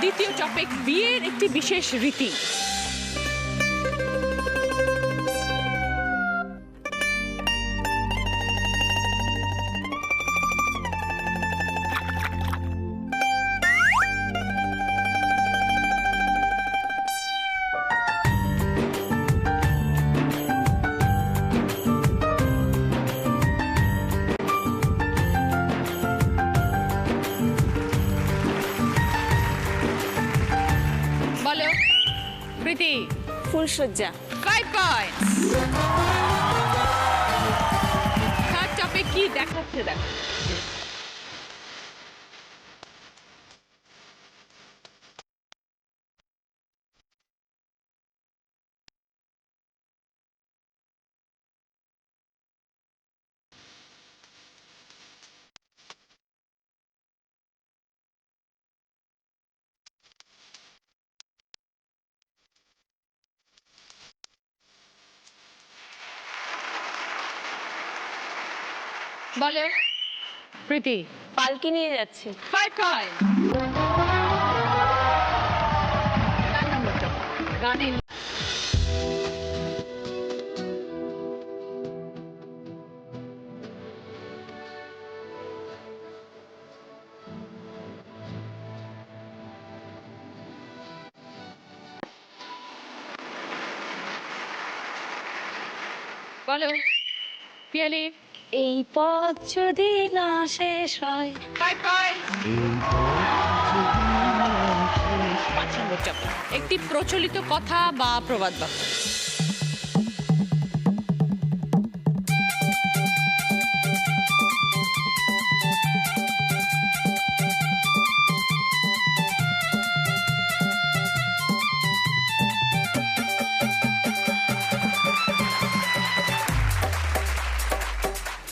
দ্বিতীয় টপিক, বিয়ের একটি বিশেষ রীতি। বলো প্রীতি। ফুলসজ্জা। 5 পয়েন্ট। থার্ড টপিক কি দেখাচ্ছে দেখো। বলো প্রীতি। পালকি নিয়ে যাচ্ছে। 5 পয়েন্ট। গানে বলো পিয়ালি। এই পথ যদি না শেষ হয়। 5 পয়েন্ট। একটি প্রচলিত কথা বা প্রবাদ বাক্য।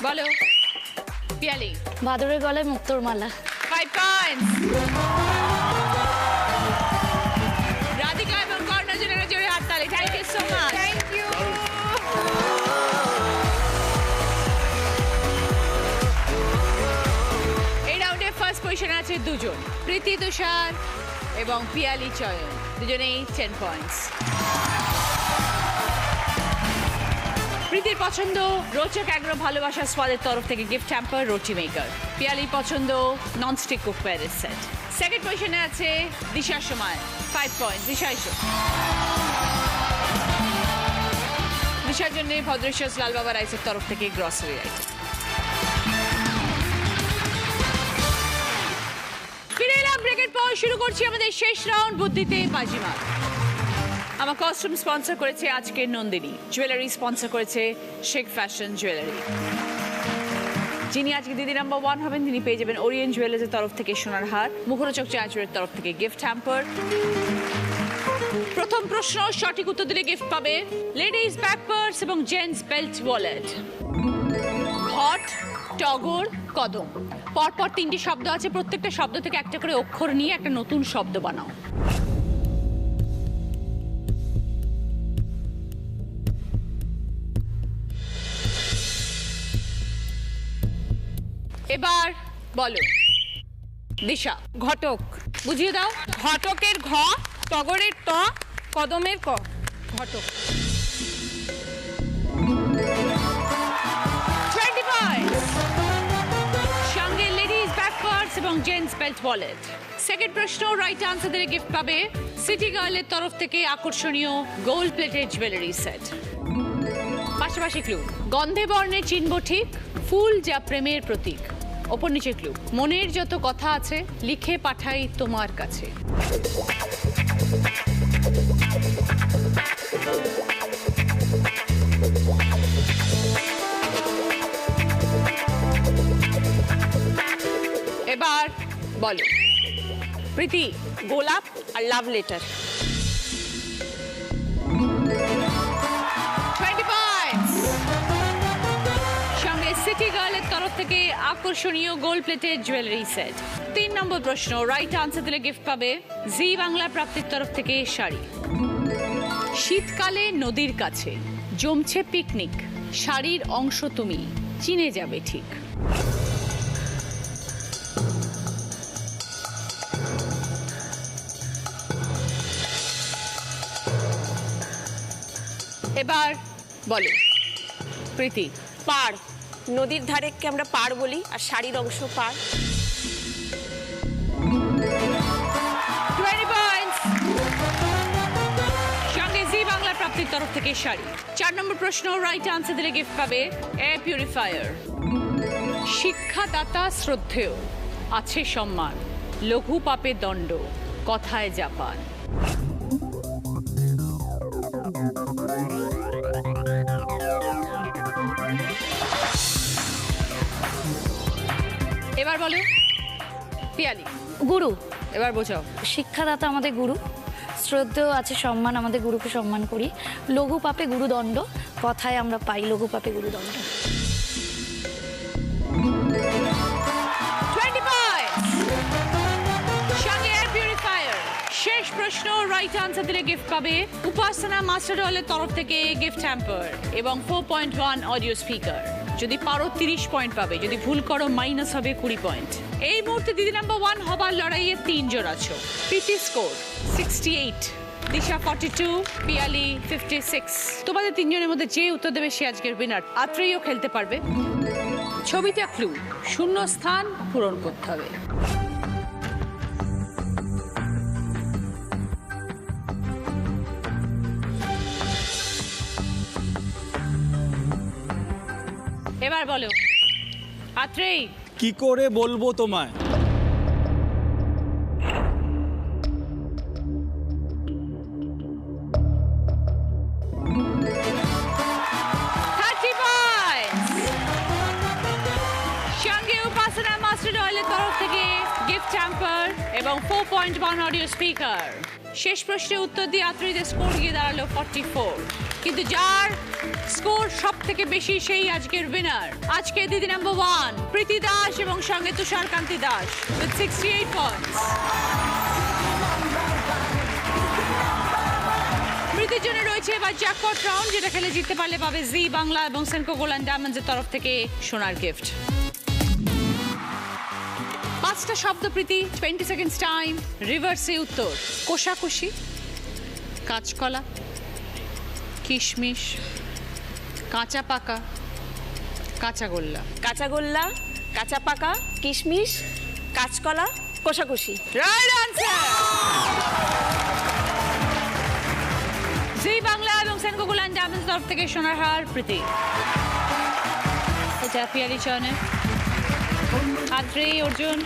বলো পিয়ালি। ভাদরের গলায় মুক্তোর মালা। 5 পয়েন্ট। রাধিকা এবং কর্ণ জনের জোরে হাততালি। Thank you so much. Thank you. এই রাউন্ডে ফার্স্ট পজিশনে আছে দুজন, প্রীতি তুষার এবং পিয়ালি চয়ন, দুজনেই 10 পয়েন্টস। প্রীতির পছন্দ রোচক অ্যাগ্রো ভালোবাসা স্বাদের তরফ থেকে গিফট হ্যাম্পার রুটি মেকার। পিয়ালির পছন্দ ননস্টিক কুকওয়্যারের সেট। সেকেন্ড পজিশনে আছে দিশার সময়, 5 পয়েন্ট। দিশা এসো। দিশার জন্য ভদ্রেশ্বর লাল বাবা রাইসের তরফ থেকে গ্রসারি আইটেম। ফিরে এলাম ব্রেকের পর। শুরু করছি আমাদের শেষ রাউন্ড, বুদ্ধিতে বাজিমাত। আমার কস্টিউম স্পন্সর করেছে আজকে নন্দিনী, জুয়েলারি স্পন্সর করেছে শেখ ফ্যাশন জুয়েলারি। যিনি আজকে দিদি নাম্বার 1 হবেন তিনি পেয়ে যাবেন ওরিয়েন্ট জুয়েলার্সের তরফ থেকে সোনার হার, মুখরোচক চাঁচুরের তরফ থেকে গিফট হ্যাম্পার। প্রথম প্রশ্ন সঠিক উত্তর দিলে গিফট পাবে লেডিস ব্যাক পার্স এবং জেন্টস বেল্ট ওয়ালেট। ঘট, টগর, কদম, পরপর 3টি শব্দ আছে। প্রত্যেকটা শব্দ থেকে একটা করে অক্ষর নিয়ে একটা নতুন শব্দ বানাও। এবার বলো দিশা। ঘটক। বুঝিয়ে দাও। ঘটকের ঘ, টগরের ট, কদমের ক। ঘটক। 20 পয়েন্টস। সঙ্গে লেডিস ব্যাক পার্স এবং জেন্টস বেল্ট ওয়ালেট। সেকেন্ড প্রশ্ন রাইট আনসার দিলে গিফট পাবে সিটি গার্লের তরফ থেকে আকর্ষণীয় গোল্ড প্লেটেড জুয়েলারি সেট। পাশাপাশি ক্লু, গন্ধে বর্ণে চিনব ঠিক, ফুল যা প্রেমের প্রতীক। ওপর নিচে ক্লু, মনের যত কথা আছে লিখে পাঠাই তোমার কাছে। এবার বলো প্রীতি। গোলাপ আর লাভ লেটার। 20 পয়েন্টস। সঙ্গে সিটি গার্লের তরফ থেকে আকর্ষণীয় গোল্ড প্লেটেড জুয়েলারি সেট। 3 নম্বর প্রশ্ন, রাইট আনসার দিলে গিফট পাবে জি বাংলা প্রাপ্তির তরফ থেকে শাড়ি। শীতকালে নদীর কাছে জমছে পিকনিক, শাড়ির অংশ তুমি চিনে যাবে ঠিক। এবার বলো প্রীতি। পাড়, নদীর ধারেকে আমরা পাড় বলি, আর শাড়ির অংশ পাড়। 20 পয়েন্টস। সঙ্গে জি বাংলা প্রাপ্তির তরফ থেকে শাড়ি। 4 নম্বর প্রশ্ন, রাইট আনসার দিলে গিফট পাবে এয়ার পিউরিফায়ার। শিক্ষাদাতা শ্রদ্ধেয়, আছে সম্মান, লঘু পাপে দণ্ড, কথায় জাপান। এবার বলো পিয়ালি। গুরু। এবার বোঝাও। শিক্ষাদাতা আমাদের গুরু, শ্রদ্ধেয় আছে সম্মান, আমাদের গুরুকে সম্মান করি, লঘু পাপে গুরুদণ্ড, কথায় আমরা পাই লঘু পাপে গুরুদণ্ড। 20 পয়েন্টস। সঙ্গে এয়ার পিউরিফায়ার। শেষ প্রশ্ন, রাইট আনসার দিলে গিফট পাবে উপাসনা মাস্টার হলের তরফ থেকে গিফট হ্যাম্পার এবং 4.1 অডিও স্পিকার। যদি পারো 30 পয়েন্ট পাবে, যদি ভুল করো মাইনাস হবে 20 পয়েন্ট। এই মুহূর্তে দিদি নাম্বার 1 হবার লড়াইয়ে 3 জন আছো। প্রীতি স্কোর 68, দিশা 42, পিয়ালি 56। তোমাদের 3 জনের মধ্যে যে উত্তর দেবে সে আজকের উইনার। আত্রেয়ও খেলতে পারবে। ছবিটা ক্লু, শূন্য স্থান পূরণ করতে হবে। এবার বলো আত্রেয়। কি করে বলবো তোমায়? সঙ্গে উপাসনা মাস্টার অয়েলের তরফ থেকে গিফট হ্যাম্পার এবং 4.1 অডিও স্পিকার। শেষ প্রশ্নের উত্তর দিয়ে আত্রেয়দের স্কোর গিয়ে দাঁড়ালো 44। কিন্তু যার স্কোর সব থেকে বেশি সেই আজকের উইনার। আজকে দিদি নাম্বার 1 প্রীতি দাস এবং সঙ্গে তুষার কান্তি দাস with 68 পয়েন্টস। প্রীতির জন্য রয়েছে এবার জ্যাকপট রাউন্ড, যেটা খেলে জিততে পারলে পাবে জি বাংলা এবং সেনকো গোল্ড অ্যান্ড ডায়মন্ডসের তরফ থেকে সোনার গিফট। 5টা শব্দ প্রীতি, 20 সেকেন্ডস টাইম। রিভার্সে উত্তর। কোষাকুষি, কাঁচকলা, কিশমিশ, কাঁচা পাকা, কাঁচাগোল্লা। কাঁচাগোল্লা, কাঁচা পাকা, কিশমিশ, কাঁচকলা, কোষাকুষি। Right answer. জি বাংলা এবং সেনকো গোল্ড অ্যান্ড ডায়মন্ডস তরফ থেকে সোনার হার প্রীতি। এটা পিয়ালি চয়নে। আত্রেয় অর্জুন,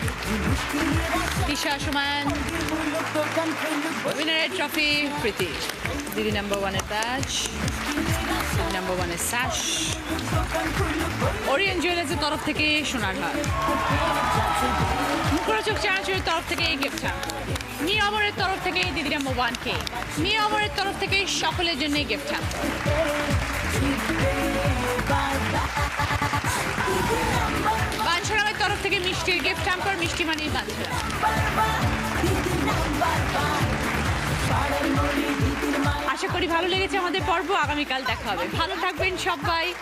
দিশা সুমান, উইনারের ট্রফি প্রীতি। দিদি নাম্বার 1-এর ব্যাচ, দিদি নাম্বার 1-এর স্যাশ, ওরিয়েন্ট জুয়েলার্সের তরফ থেকে সোনার হার, মুখরোচক চানাচুরের তরফ থেকে গিফট হ্যাম্পার, মি অমরের তরফ থেকে দিদি নাম্বার 1-কে, মি অমরের তরফ থেকে সকলের জন্য গিফট হ্যাম্পার। বাঞ্ছারামের তরফ থেকে মিষ্টির গিফট হ্যাম্পার, মিষ্টি মানি বাঞ্ছারাম। আশা করি ভালো লেগেছে আমাদের পর্ব। আগামীকাল দেখা হবে। ভালো থাকবেন সবাই।